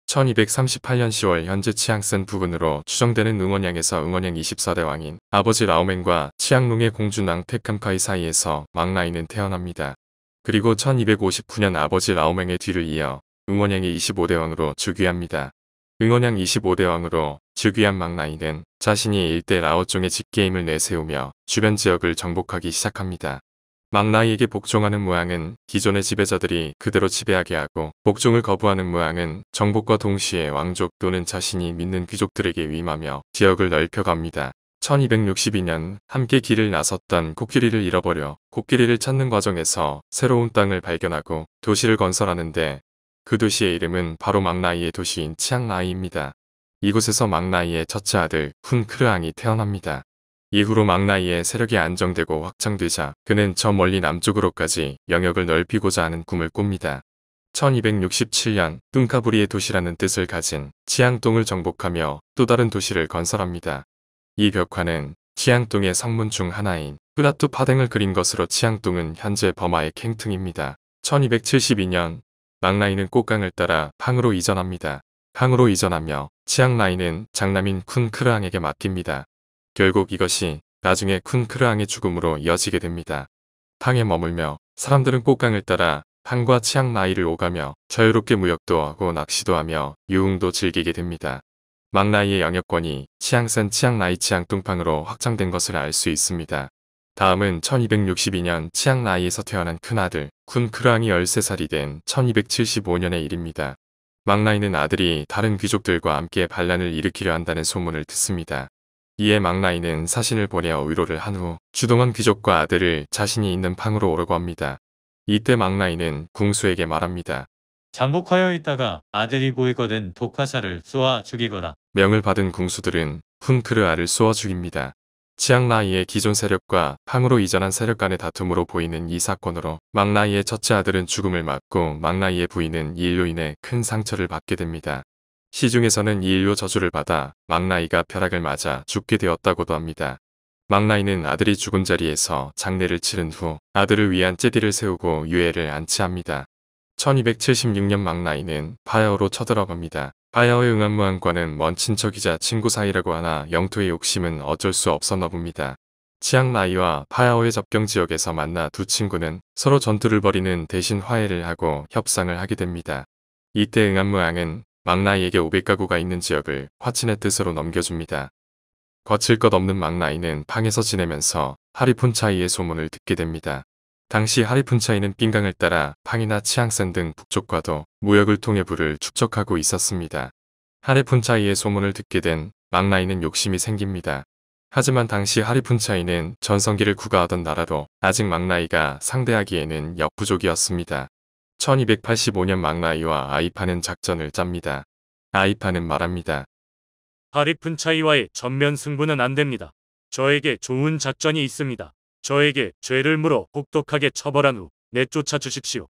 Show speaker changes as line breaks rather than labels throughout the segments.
1238년 10월 현재 치앙센 부근으로 추정되는 응원양에서 응원양 24대 왕인 아버지 라오맹과 치앙룽의 공주낭 택캄카이 사이에서 막라인은 태어납니다. 그리고 1259년 아버지 라오맹의 뒤를 이어 응원양의 25대 왕으로 즉위합니다. 응원양 25대 왕으로 즉위한 막라인은 자신이 일대 라오종의 직계임을 내세우며 주변 지역을 정복하기 시작합니다. 막라이에게 복종하는 모양은 기존의 지배자들이 그대로 지배하게 하고, 복종을 거부하는 모양은 정복과 동시에 왕족 또는 자신이 믿는 귀족들에게 위임하며 지역을 넓혀갑니다. 1262년 함께 길을 나섰던 코끼리를 잃어버려 코끼리를 찾는 과정에서 새로운 땅을 발견하고 도시를 건설하는데, 그 도시의 이름은 바로 막라이의 도시인 치앙라이입니다. 이곳에서 막라이의 첫째 아들 훈 크르앙이 태어납니다. 이후로 막라이의 세력이 안정되고 확장되자 그는 저 멀리 남쪽으로까지 영역을 넓히고자 하는 꿈을 꿉니다. 1267년 뚱카부리의 도시라는 뜻을 가진 치앙동을 정복하며 또 다른 도시를 건설합니다. 이 벽화는 치앙동의 성문 중 하나인 뿌라투 파댕을 그린 것으로 치앙동은 현재 버마의 캥퉁입니다. 1272년 막라이는 꽃강을 따라 팡으로 이전합니다. 팡으로 이전하며 치앙라이는 장남인 쿤 크르앙에게 맡깁니다. 결국 이것이 나중에 쿤 크르앙의 죽음으로 이어지게 됩니다. 팡에 머물며 사람들은 꽃강을 따라 팡과 치앙라이를 오가며 자유롭게 무역도 하고 낚시도 하며 유흥도 즐기게 됩니다. 막라이의 영역권이 치앙센 치앙라이 치앙뚱팡으로 확장된 것을 알 수 있습니다. 다음은 1262년 치앙라이에서 태어난 큰아들 쿤 크르앙이 13살이 된 1275년의 일입니다. 막라이는 아들이 다른 귀족들과 함께 반란을 일으키려 한다는 소문을 듣습니다. 이에 막라이는 사신을 보내어 위로를 한 후 주동원 귀족과 아들을 자신이 있는 팡으로 오라고 합니다. 이때 막라이는 궁수에게 말합니다.
잠복하여 있다가 아들이 보이거든 독화살을 쏘아 죽이거라.
명을 받은 궁수들은 훈크르아를 쏘아 죽입니다. 치앙라이의 기존 세력과 팡으로 이전한 세력 간의 다툼으로 보이는 이 사건으로 막라이의 첫째 아들은 죽음을 맞고 막라이의 부인은 이 일로 인해 큰 상처를 받게 됩니다. 시중에서는 이 일로 저주를 받아 막라이가 벼락을 맞아 죽게 되었다고도 합니다. 막라이는 아들이 죽은 자리에서 장례를 치른 후 아들을 위한 제디를 세우고 유해를 안치합니다. 1276년 막라이는 파야오로 쳐들어갑니다. 파야오의 응안무안과는 먼 친척이자 친구 사이라고 하나 영토의 욕심은 어쩔 수 없었나 봅니다. 치앙라이와 파야오의 접경 지역에서 만나 두 친구는 서로 전투를 벌이는 대신 화해를 하고 협상을 하게 됩니다. 이때 응안무안은 막라이에게 500가구가 있는 지역을 화친의 뜻으로 넘겨줍니다. 거칠 것 없는 막라이는 팡에서 지내면서 하리푼차이의 소문을 듣게 됩니다. 당시 하리푼차이는 빈강을 따라 팡이나 치앙센 등 북쪽과도 무역을 통해 부를 축적하고 있었습니다. 하리푼차이의 소문을 듣게 된 막라이는 욕심이 생깁니다. 하지만 당시 하리푼차이는 전성기를 구가하던 나라로 아직 막라이가 상대하기에는 역부족이었습니다. 1285년 막라이와 아이파는 작전을 짭니다. 아이파는 말합니다.
하리푼차이와의 전면 승부는 안됩니다. 저에게 좋은 작전이 있습니다. 저에게 죄를 물어 혹독하게 처벌한 후 내쫓아 주십시오.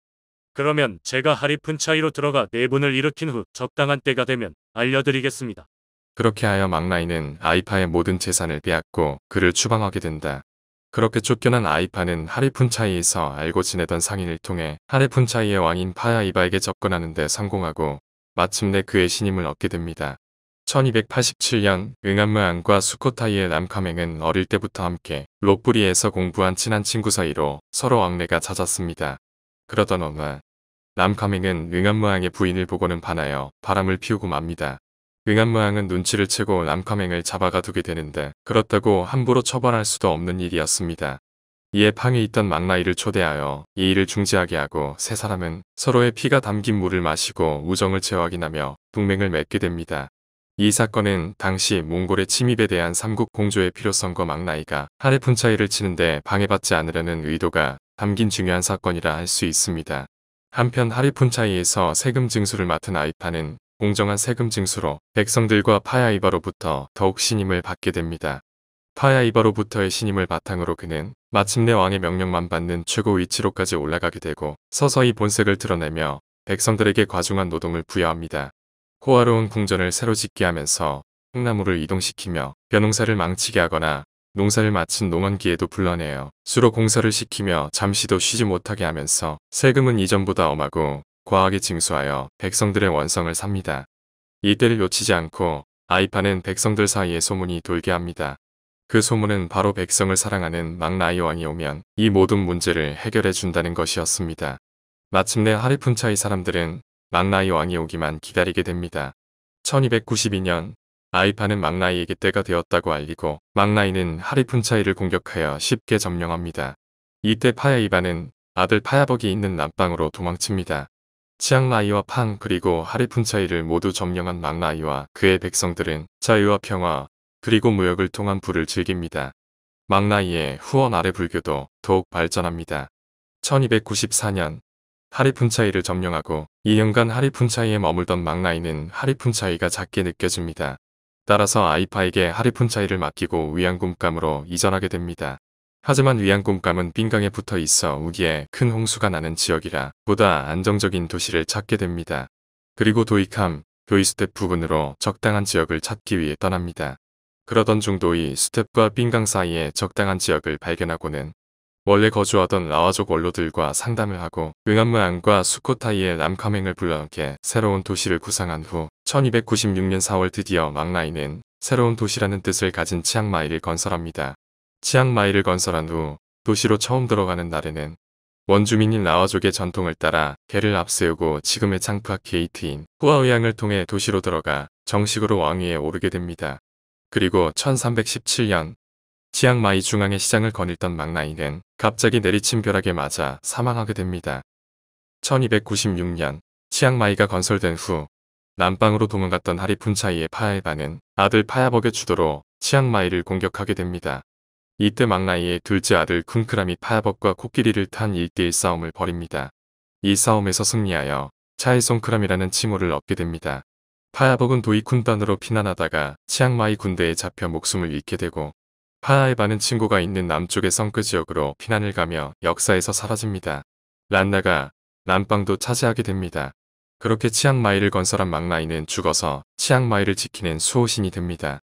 그러면 제가 하리푼차이로 들어가 내분을 일으킨 후 적당한 때가 되면 알려드리겠습니다.
그렇게 하여 막라이는 아이파의 모든 재산을 빼앗고 그를 추방하게 된다. 그렇게 쫓겨난 아이파는 하리푼차이에서 알고 지내던 상인을 통해 하리푼차이의 왕인 파야이바에게 접근하는 데 성공하고 마침내 그의 신임을 얻게 됩니다. 1287년 응안무안과 수코타이의 남카맹은 어릴 때부터 함께 롯부리에서 공부한 친한 친구 사이로 서로 왕래가 잦았습니다. 그러던 어느 날 남카맹은 응안무안의 부인을 보고는 반하여 바람을 피우고 맙니다. 응안무안은 눈치를 채고 남카맹을 잡아가 두게 되는데 그렇다고 함부로 처벌할 수도 없는 일이었습니다. 이에 팡에 있던 막라이를 초대하여 이 일을 중지하게 하고 세 사람은 서로의 피가 담긴 물을 마시고 우정을 재확인하며 동맹을 맺게 됩니다. 이 사건은 당시 몽골의 침입에 대한 삼국 공조의 필요성과 막라이가 하리푼차이를 치는데 방해받지 않으려는 의도가 담긴 중요한 사건이라 할 수 있습니다. 한편 하리푼차이에서 세금 징수를 맡은 아이파는 공정한 세금 징수로 백성들과 파야이바로부터 더욱 신임을 받게 됩니다. 파야이바로부터의 신임을 바탕으로 그는 마침내 왕의 명령만 받는 최고 위치로까지 올라가게 되고 서서히 본색을 드러내며 백성들에게 과중한 노동을 부여합니다. 호화로운 궁전을 새로 짓게 하면서 콩나무를 이동시키며 벼농사를 망치게 하거나 농사를 마친 농원기에도 불러내어 수로 공사를 시키며 잠시도 쉬지 못하게 하면서 세금은 이전보다 엄하고 과하게 징수하여 백성들의 원성을 삽니다. 이때를 놓치지 않고 아이파는 백성들 사이에 소문이 돌게 합니다. 그 소문은 바로 백성을 사랑하는 망나이 왕이 오면 이 모든 문제를 해결해 준다는 것이었습니다. 마침내 하리푼차이 사람들은 망나이 왕이 오기만 기다리게 됩니다. 1292년 아이파는 망나이에게 때가 되었다고 알리고 망나이는 하리푼차이를 공격하여 쉽게 점령합니다. 이때 파야이바는 아들 파야벅이 있는 남방으로 도망칩니다. 치앙마이와 팡 그리고 하리푼차이를 모두 점령한 망나이와 그의 백성들은 자유와 평화 그리고 무역을 통한 부를 즐깁니다. 망나이의 후원 아래 불교도 더욱 발전합니다. 1294년 하리푼차이를 점령하고 2년간 하리푼차이에 머물던 망나이는 하리푼차이가 작게 느껴집니다. 따라서 아이파에게 하리푼차이를 맡기고 위안굼감으로 이전하게 됩니다. 하지만 위안굼감은 빈강에 붙어 있어 우기에 큰 홍수가 나는 지역이라 보다 안정적인 도시를 찾게 됩니다. 그리고 도이캄, 도이스텝 부근으로 적당한 지역을 찾기 위해 떠납니다. 그러던 중 도이스텝과 빈강 사이에 적당한 지역을 발견하고는 원래 거주하던 라와족 원로들과 상담을 하고 응암무안과 수코타이의 남카맹을 불러넣게 새로운 도시를 구상한 후 1296년 4월 드디어 망나이는 새로운 도시라는 뜻을 가진 치앙마이를 건설합니다. 치앙마이를 건설한 후 도시로 처음 들어가는 날에는 원주민인 라와족의 전통을 따라 개를 앞세우고 지금의 창파 게이트인 후아의양을 통해 도시로 들어가 정식으로 왕위에 오르게 됩니다. 그리고 1317년 치앙마이 중앙의 시장을 거닐던 망나이는 갑자기 내리친 벼락에 맞아 사망하게 됩니다. 1296년 치앙마이가 건설된 후 남방으로 도망갔던 하리푼차이의 파야이바는 아들 파야벅의 주도로 치앙마이를 공격하게 됩니다. 이때 망나이의 둘째 아들 쿵크람이 파야벅과 코끼리를 탄 1대1 싸움을 벌입니다. 이 싸움에서 승리하여 차이송크람이라는 칭호를 얻게 됩니다. 파야벅은 도이쿤단으로 피난하다가 치앙마이 군대에 잡혀 목숨을 잃게 되고 파야이바는 친구가 있는 남쪽의 성크 지역으로 피난을 가며 역사에서 사라집니다. 란나가 남방도 차지하게 됩니다. 그렇게 치앙마이를 건설한 망나이는 죽어서 치앙마이를 지키는 수호신이 됩니다.